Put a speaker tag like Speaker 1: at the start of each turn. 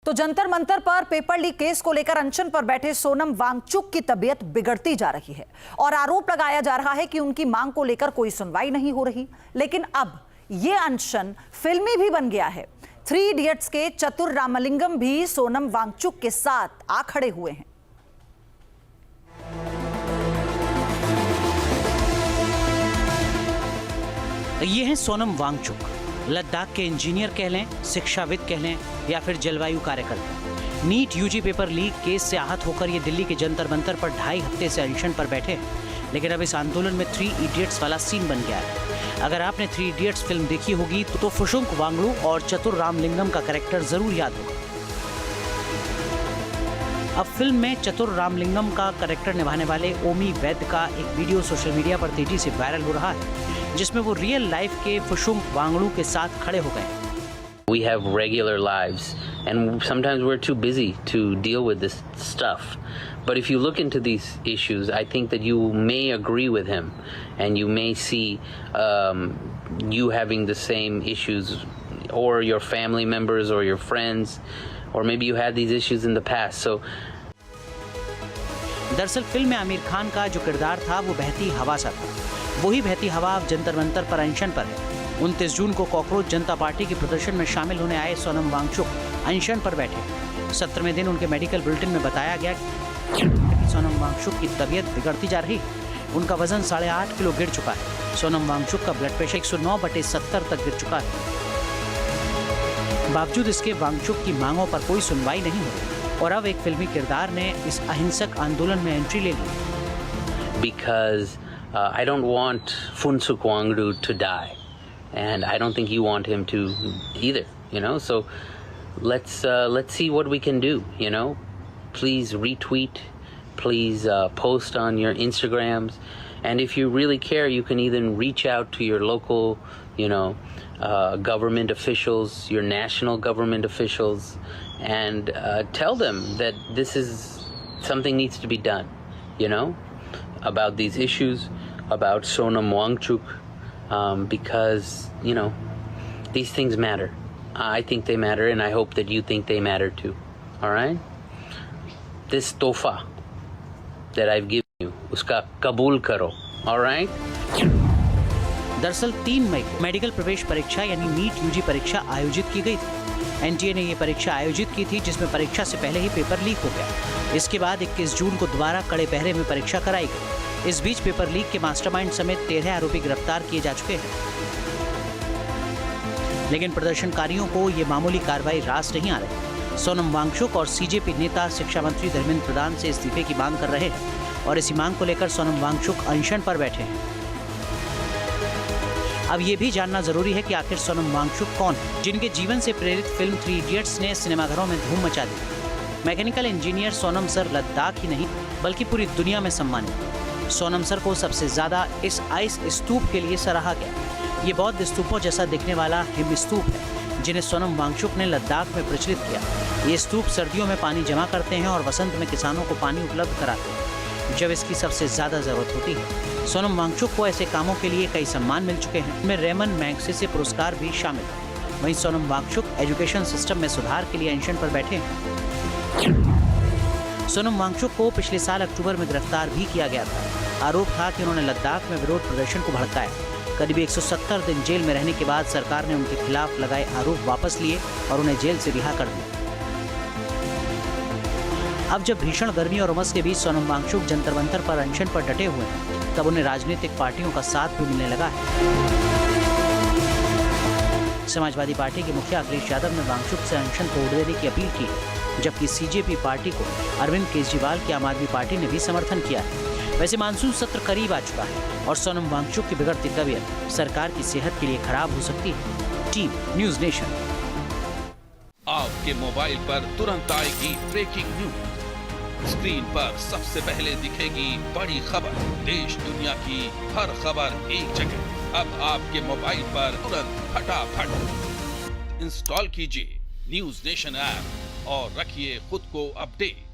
Speaker 1: तो जंतर मंतर पर paper leak case को लेकर अनशन पर बैठे सोनम वांगचुक की तबीयत बिगड़ती जा रही है और आरोप लगाया जा रहा है कि उनकी मांग को लेकर कोई सुनवाई नहीं हो रही। लेकिन अब यह अनशन फिल्मी भी बन गया है। 3 इडियट्स के चतुर रामलिंगम भी सोनम वांगचुक के साथ आ खड़े हुए हैं।
Speaker 2: ये हैं सोनम वांगचुक, लद्दाख के इंजीनियर कह लें, शिक्षाविद कह लें या फिर जलवायु कार्यकर्ता। NEET UG paper leak case से आहत होकर ये दिल्ली के जंतर मंतर पर 2.5 हफ्ते से अनशन पर बैठे हैं। लेकिन अब इस आंदोलन में 3 इडियट्स वाला सीन बन गया है। अगर आपने 3 इडियट्स फिल्म देखी होगी तो फुशुंक वांगडू और चतुर रामलिंगम का कैरेक्टर जरूर याद होगा। अब फिल्म में चतुर रामलिंगम का कैरेक्टर निभाने वाले ओमी वैद्य का एक वीडियो सोशल मीडिया पर तेजी से वायरल हो रहा है, जिसमें वो रियल लाइफ के फुशुंक वांगडू के साथ खड़े हो गए।
Speaker 3: We have regular lives and sometimes we're too busy to deal with this stuff. But if you look into these issues, I think that you may agree with him and you may see you having the same issues or your family members or your friends or maybe you had these issues in the past. So
Speaker 2: दरअसल film में आमिर खान का जो किरदार था वो बहती हवा सा था। वही बहती हवा अब जंतर मंतर पर अनशन पर है। 29 जून को कॉकरोच जनता पार्टी के प्रदर्शन में शामिल होने आए सोनम वांगचुक अनशन पर बैठे। 17वें दिन उनके मेडिकल बुलेटिन में बताया गया कि सोनम वांगचुक की तबीयत बिगड़ती जा रही है। उनका वजन 8.5 किलो गिर चुका है। सोनम वांगचुक का ब्लड प्रेशर 109/70 तक गिर चुका है। बावजूद इसके वांगचुक की मांगों पर कोई सुनवाई नहीं हो रही और अब एक फिल्मी किरदार ने इस अहिंसक आंदोलन में एंट्री ले ली।
Speaker 3: Because I don't want Funsuk Wangdu to die, and I don't think you want him to either. You know, so let's see what we can do. You know, please retweet, please post on your Instagrams, and if you really care, you can even reach out to your local, you know, government officials, your national government officials, and tell them that this is something needs to be done. You know, about these issues, about Sonam Wangchuk, because you know these things matter. I think they matter, and I hope that you think they matter too. All right, this tofa that I've given you, uska kabul karo. All right.
Speaker 2: दरअसल 3 मई को medical प्रवेश परीक्षा यानी NEET UG परीक्षा आयोजित की गई थी। एनटीए ने ये परीक्षा आयोजित की थी, जिसमें परीक्षा से पहले ही पेपर लीक हो गया। इसके बाद 21 जून को दोबारा कड़े पहरे में परीक्षा कराई गई। इस बीच पेपर लीक के मास्टरमाइंड समेत 13 आरोपी गिरफ्तार किए जा चुके हैं। लेकिन प्रदर्शनकारियों को ये मामूली कार्रवाई रास नहीं आ रही। सोनम वांगचुक और सीजेपी नेता शिक्षा मंत्री धर्मेंद्र प्रधान से इस्तीफे की मांग कर रहे हैं और इसी मांग को लेकर सोनम वांगचुक अनशन पर बैठे हैं। अब ये भी जानना जरूरी है कि आखिर सोनम वांगचुक कौन है, जिनके जीवन से प्रेरित फिल्म 3 इडियट्स ने सिनेमाघरों में धूम मचा दी। Mechanical engineer Sonam sir Ladakh ही नहीं बल्कि पूरी दुनिया में सम्मानित। सोनम सर को सबसे ज्यादा इस आइस स्तूप के लिए सराहा गया। ये बौद्ध स्तूपों जैसा दिखने वाला हिम स्तूप है, जिन्हें सोनम वांगचुक ने लद्दाख में प्रचलित किया। ये स्तूप सर्दियों में पानी जमा करते हैं और वसंत में किसानों को पानी उपलब्ध कराते हैं, जब इसकी सबसे ज्यादा जरूरत होती है। सोनम वांगचुक को ऐसे कामों के लिए कई सम्मान मिल चुके हैं, इनमें रेमन मैग्सेसे पुरस्कार भी शामिल है। वहीं सोनम वांगचुक एजुकेशन सिस्टम में सुधार के लिए अनशन पर बैठे हैं। सोनम वांगचुक को पिछले साल अक्टूबर में गिरफ्तार भी किया गया था। आरोप था कि उन्होंने लद्दाख में विरोध प्रदर्शन को भड़काया। करीब 170 दिन जेल में रहने के बाद सरकार ने उनके खिलाफ लगाए आरोप वापस लिए और उन्हें जेल से रिहा कर दिया। अब जब भीषण गर्मी और उमस के बीच सोनम वांगचुक जंतर मंतर पर अनशन पर डटे हुए हैं, तब उन्हें राजनीतिक पार्टियों का साथ भी मिलने लगा है। समाजवादी पार्टी के मुखिया अखिलेश यादव ने वांगचुक से अनशन तोड़ देने की अपील की, जबकि सीजेपी पार्टी को अरविंद केजरीवाल की आम आदमी पार्टी ने भी समर्थन किया है। वैसे मानसून सत्र करीब आ चुका है और सोनम वांगचुक की बिगड़ती तबीयत सरकार की सेहत के लिए खराब हो सकती है। Team news nation.
Speaker 4: आपके मोबाइल पर तुरंत आएगी ब्रेकिंग न्यूज। स्क्रीन पर सबसे पहले दिखेगी बड़ी खबर। देश दुनिया की हर खबर एक जगह। अब आपके मोबाइल पर तुरंत फटाफट इंस्टॉल कीजिए न्यूज़ नेशन ऐप और रखिए खुद को अपडेट।